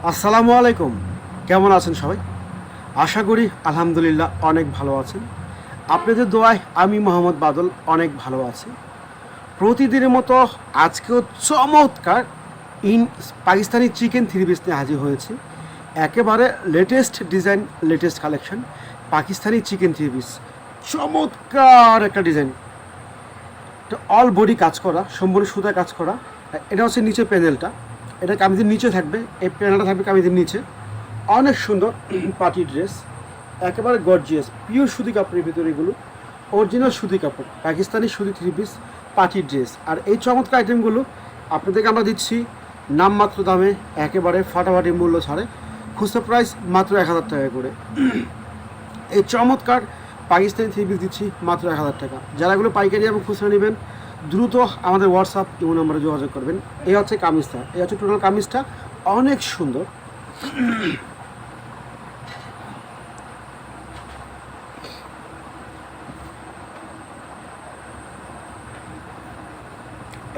আসসালামু আলাইকুম। কেমন আছেন সবাই? আশা করি আলহামদুলিল্লাহ অনেক ভালো আছেন। আপনাদের দোয়ায় আমি মোহাম্মদ বাদল অনেক ভালো আছি। প্রতিদিনের মতো আজকেও চমৎকার in Pakistani chicken three piece নিয়ে হাজির হয়েছে। একেবারে latest design, latest collection Pakistani chicken three piece. চমৎকার একটা ডিজাইন, এটা অল বডি কাজ করা, সম্পূর্ণ সুতা কাজ করা। এটা হচ্ছে নিচে প্যানেলটা, এটা কামিজের নিচে থাকবে, এই প্যানেলটা থাকবে কামিজের নিচে। অনেক সুন্দর পার্টি ড্রেস, একেবারে গর্জিয়াস পিওর সুতি কাপড়ের ভিতরে, এগুলো অরিজিনাল সুতি কাপড়, পাকিস্তানি সুতি থ্রি পিস পার্টি ড্রেস। আর এই চমৎকার আইটেমগুলো আপনাদেরকে আমরা দিচ্ছি নামমাত্র দামে, একেবারে ফাটাফাটি মূল্য ছাড়ে। খুচরা প্রাইস মাত্র 1000 টাকা করে। এই চমৎকার পাকিস্তানি থ্রি পিস দিচ্ছি মাত্র 1000 টাকা। যারা এগুলো পাইকারি এবং খুচরা নেবেন দ্রুত আমাদের হোয়াটসঅ্যাপ ইমো নাম্বারে যোগাযোগ করবেন। এই হচ্ছে কামিজটা, এই হচ্ছে টোটাল কামিজটা, অনেক সুন্দর।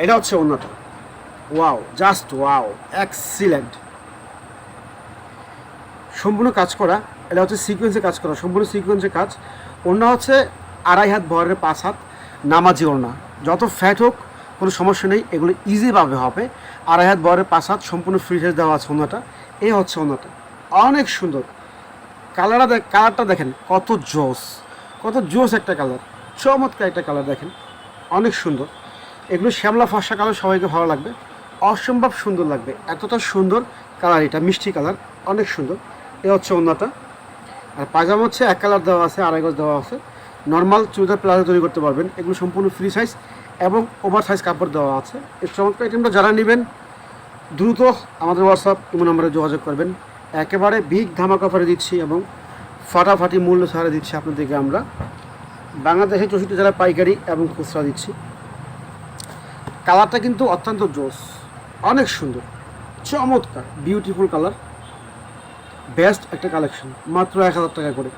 এটা হচ্ছে অন্যটা, ওয়াও, জাস্ট ওয়াও, এক্সিলেন্ট। সম্পূর্ণ কাজ করা, এটা হচ্ছে সিকোয়েন্সে কাজ করা, সম্পূর্ণ সিকোয়েন্সে কাজ। ওড়না হচ্ছে 2.5 হাত বহরের 5 হাত নামাজি ওড়না। যত ফ্যাট হোক কোনো সমস্যা নেই, এগুলো ইজিভাবে হবে। 2.5 হাত বহরের 5 হাত সম্পূর্ণ ফ্রি সাইজ দেওয়া আছে ওড়নাটা। এই হচ্ছে ওড়নাটা, অনেক সুন্দর। কালারটা দেখেন কত জোস, কত জোস একটা কালার, চমৎকার একটা কালার দেখেন, অনেক সুন্দর। এগুলো শ্যামলা ফর্সা কালার, সবাইকে ভালো লাগবে, অসম্ভব সুন্দর লাগবে, এতটা সুন্দর কালার, এটা মিষ্টি কালার, অনেক সুন্দর। এ হচ্ছে ওড়নাটা। আর পায়জামা হচ্ছে 1 কালার দেওয়া আছে, 2.5 গজ দেওয়া আছে। নর্মাল চুড়িদার প্লাজো তৈরি করতে পারবেন, এগুলো সম্পূর্ণ ফ্রি সাইজ এবং ওভার সাইজ কাপড় দেওয়া আছে। এই চমৎকার আইটেমটা যারা নেবেন দ্রুত আমাদের হোয়াটসঅ্যাপ ইমো নম্বরে যোগাযোগ করবেন। একেবারে বিগ ধামাকা অফারে দিচ্ছি এবং ফাটাফাটি মূল্য ছাড়ে দিচ্ছি আপনাদেরকে আমরা। বাংলাদেশে 64 জেলায় পাইকারি এবং খুচরা দিচ্ছি। কালারটা কিন্তু অত্যন্ত জোস, অনেক সুন্দর, চমৎকার, বিউটিফুল কালার, বেস্ট একটা কালেকশন, মাত্র 1000 টাকা করে।